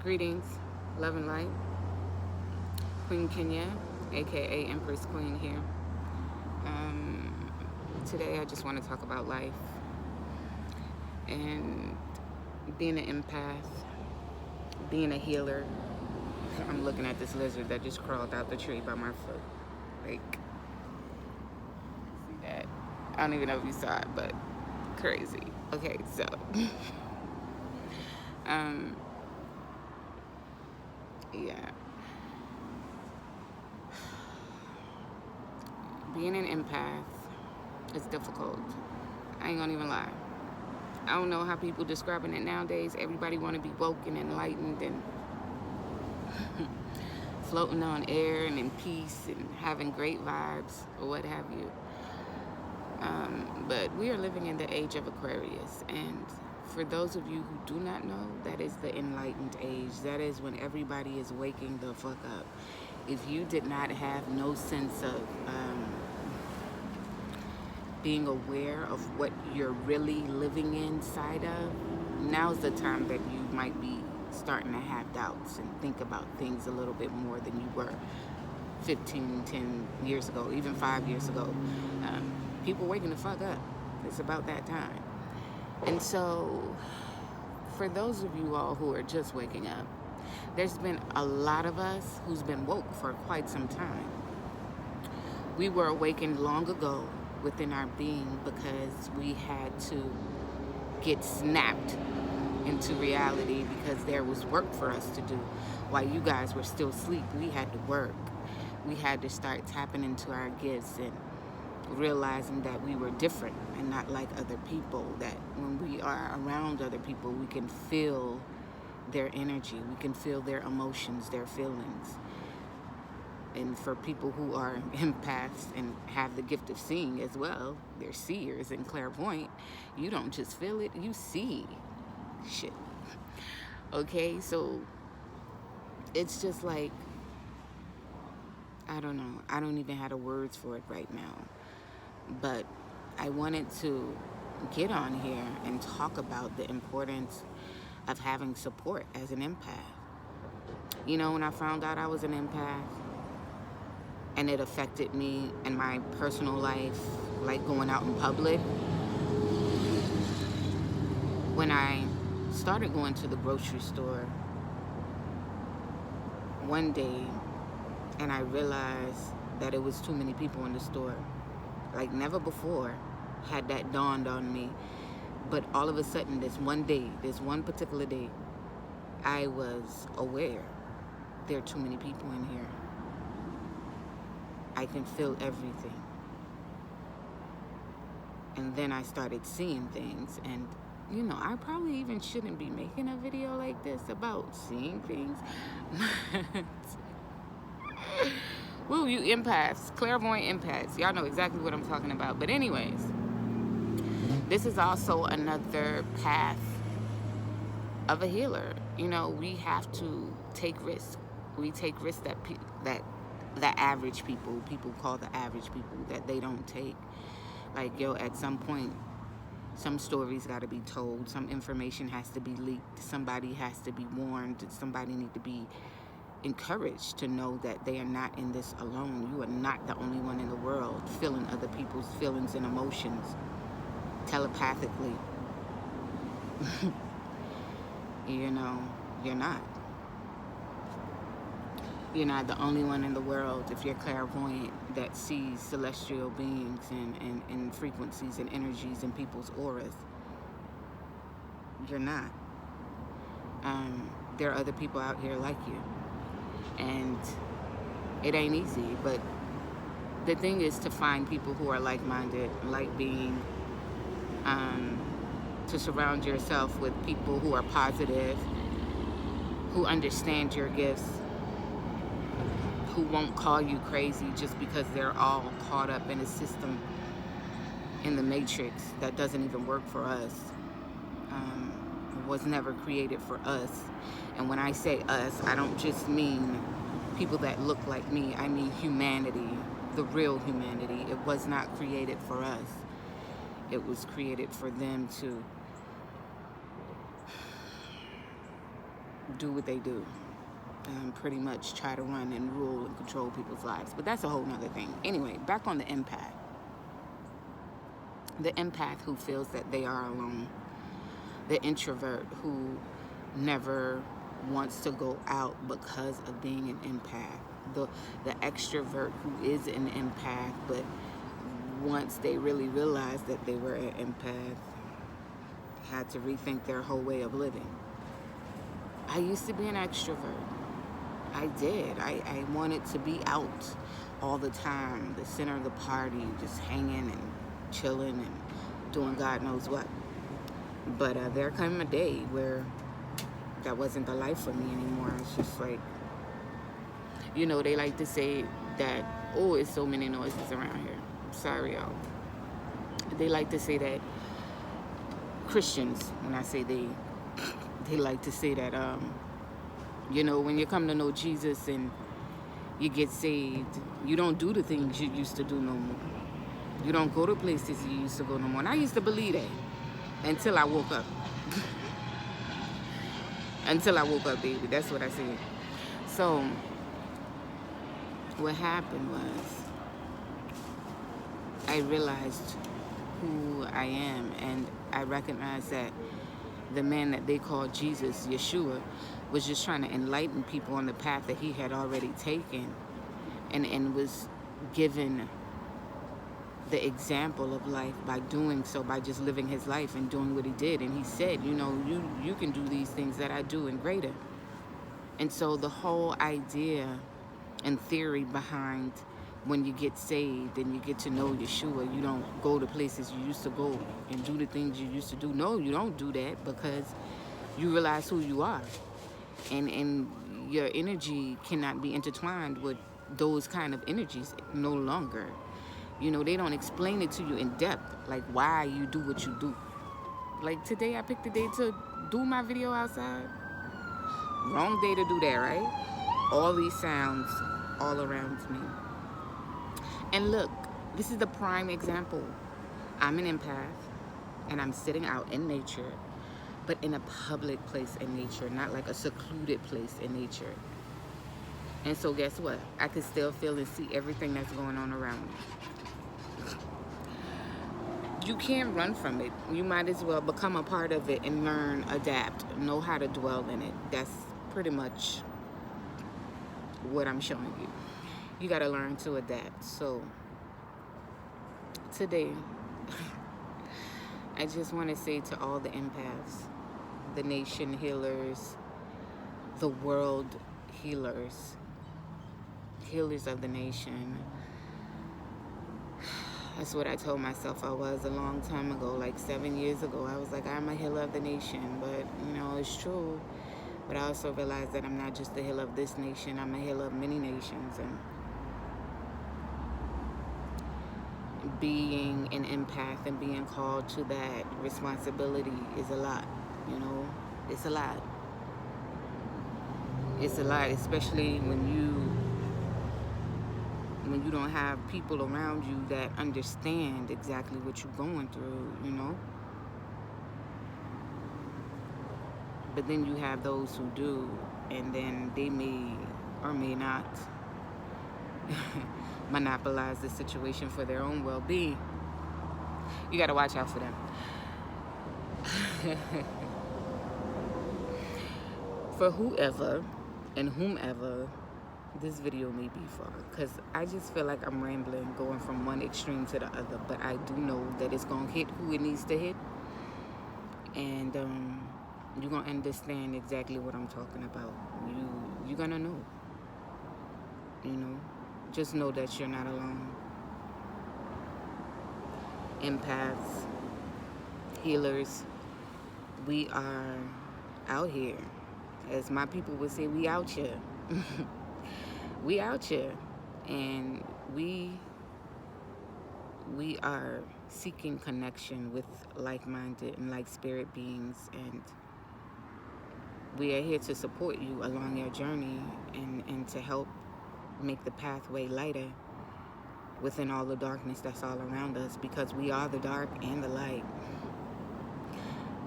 Greetings, love and light. Queen Kenya, aka Empress Queen here. Um, Today I just want to talk about life and being an empath, being a healer. I'm looking at this lizard that just crawled out the tree by my foot. Like, see that? I don't even know if you saw it, but crazy. Okay, so, um, yeah. Being an empath is difficult. I ain't gonna even lie. I don't know how people describing it nowadays. Everybody want to be woke and enlightened and floating on air and in peace and having great vibes or what have you. But we are living in the age of Aquarius, and for those of you who do not know, that is the enlightened age. That is when everybody is waking the fuck up. If you did not have no sense of being aware of what you're really living inside of, now's the time that you might be starting to have doubts and think about things a little bit more than you were 15, 10 years ago, even 5 years ago. People waking the fuck up. It's about that time. And so, for those of you all who are just waking up, there's been a lot of us who's been woke for quite some time. We were awakened long ago within our being because we had to get snapped into reality because there was work for us to do. While you guys were still asleep, we had to work. We had to start tapping into our gifts and realizing that we were different and not like other people, that when we are around other people, we can feel their energy, we can feel their emotions, their feelings. And for people who are empaths and have the gift of seeing as well, they're seers and clairvoyant, you don't just feel it, you see shit. Okay, so it's just like, I don't know, I don't even have the words for it right now. But I wanted to get on here and talk about the importance of having support as an empath. You know, when I found out I was an empath and it affected me in my personal life, like going out in public, when I started going to the grocery store one day and I realized that it was too many people in the store. Like never before had that dawned on me. But all of a sudden, this one day, this one particular day, I was aware there are too many people in here. I can feel everything. And then I started seeing things. And, you know, I probably even shouldn't be making a video like this about seeing things. Woo, you empaths, clairvoyant empaths. Y'all know exactly what I'm talking about. But anyways, this is also another path of a healer. You know, we have to take risks. We take risks that the average people call the average people, that they don't take. Like, yo, at some point, some stories got to be told. Some information has to be leaked. Somebody has to be warned. Somebody need to be encouraged to know that they are not in this alone. You are not the only one in the world feeling other people's feelings and emotions telepathically. You know, you're not. You're not the only one in the world, if you're clairvoyant, that sees celestial beings and frequencies and energies in people's auras. You're not. There are other people out here like you. And it ain't easy, but the thing is to find people who are like-minded, like-being, to surround yourself with people who are positive, who understand your gifts, who won't call you crazy just because they're all caught up in a system, in the matrix that doesn't even work for us, was never created for us. And when I say us, I don't just mean people that look like me. I mean humanity, the real humanity. It was not created for us. It was created for them to do what they do. Pretty much try to run and rule and control people's lives. But that's a whole nother thing. Anyway, back on the empath. The empath who feels that they are alone. The introvert who never wants to go out because of being an empath. The extrovert who is an empath, but once they really realized that they were an empath, had to rethink their whole way of living. I used to be an extrovert. I did. I wanted to be out all the time, the center of the party, just hanging and chilling and doing God knows what. But there came a day where that wasn't the life for me anymore. It's just like, you know, they like to say that, oh, it's so many noises around here. Sorry, y'all. They like to say that Christians, when I say they like to say that, you know, when you come to know Jesus and you get saved, you don't do the things you used to do no more. You don't go to places you used to go no more. And I used to believe that until I woke up. Until I woke up, baby. That's what I said. So what happened was I realized who I am, and I recognized that the man that they called Jesus, Yeshua, was just trying to enlighten people on the path that he had already taken, and was given the example of life by doing so, by just living his life and doing what he did. And he said, you know, you can do these things that I do and greater. And so the whole idea and theory behind when you get saved and you get to know Yeshua, you don't go to places you used to go and do the things you used to do. No, you don't do that, because you realize who you are. And your energy cannot be intertwined with those kind of energies no longer. You know, they don't explain it to you in depth, like why you do what you do. Like today, I picked a day to do my video outside. Wrong day to do that, right? All these sounds all around me. And look, this is the prime example. I'm an empath, and I'm sitting out in nature, but in a public place in nature, not like a secluded place in nature. And so guess what? I can still feel and see everything that's going on around me. You can't run from it. You might as well become a part of it and learn, adapt, know how to dwell in it. That's pretty much what I'm showing you. You got to learn to adapt. So today, I just want to say to all the empaths, the nation healers, the world healers, healers of the nation. That's what I told myself I was a long time ago, like 7 years ago. I was like, I'm a healer of the nation, but you know, it's true. But I also realized that I'm not just the healer of this nation, I'm a healer of many nations. And being an empath and being called to that responsibility is a lot, you know? It's a lot. It's a lot, especially when you don't have people around you that understand exactly what you're going through, you know? But then you have those who do, and then they may or may not monopolize the situation for their own well-being. You got to watch out for them. For whoever and whomever this video may be for, because I just feel like I'm rambling, going from one extreme to the other, but I do know that it's going to hit who it needs to hit, and you're going to understand exactly what I'm talking about. You're going to know, you know. Just know that you're not alone. Empaths, healers, we are out here. As my people would say, we out here. We out here, and we are seeking connection with like-minded and like-spirit beings, and we are here to support you along your journey and to help make the pathway lighter within all the darkness that's all around us, because we are the dark and the light.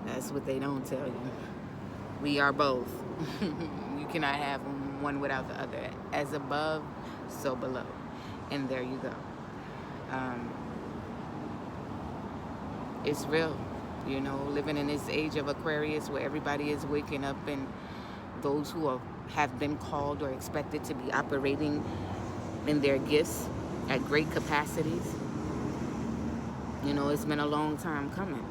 That's what they don't tell you. We are both. You cannot have one without the other. As above, so below. And there you go. Um, it's real, living in this age of Aquarius where everybody is waking up, and those who have been called or expected to be operating in their gifts at great capacities. It's been a long time coming.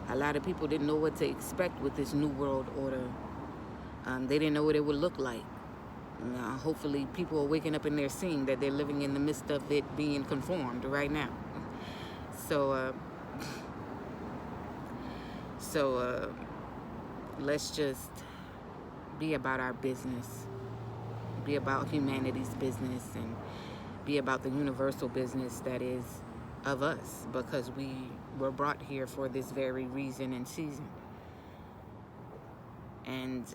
A lot of people didn't know what to expect with this new world order. They didn't know what it would look like. Hopefully people are waking up and they're seeing that they're living in the midst of it being conformed right now. So let's just be about our business, be about humanity's business, and be about the universal business that is of us, because we were brought here for this very reason and season. And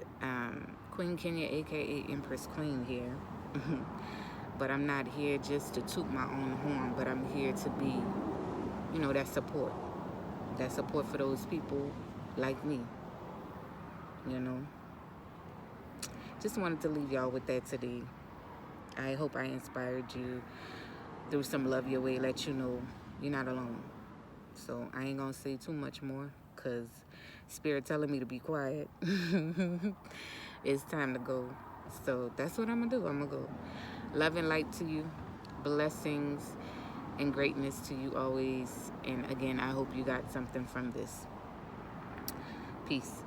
Queen Kenya, aka Empress Queen, here. But I'm not here just to toot my own horn, but I'm here to be, that support for those people like me. Just wanted to leave y'all with that today. I hope I inspired you, threw some love your way, let you know you're not alone. So I ain't gonna say too much more, because Spirit telling me to be quiet. It's time to go. So that's what I'm gonna do. I'm gonna go. Love and light to you. Blessings and greatness to you always. And again, I hope you got something from this. Peace.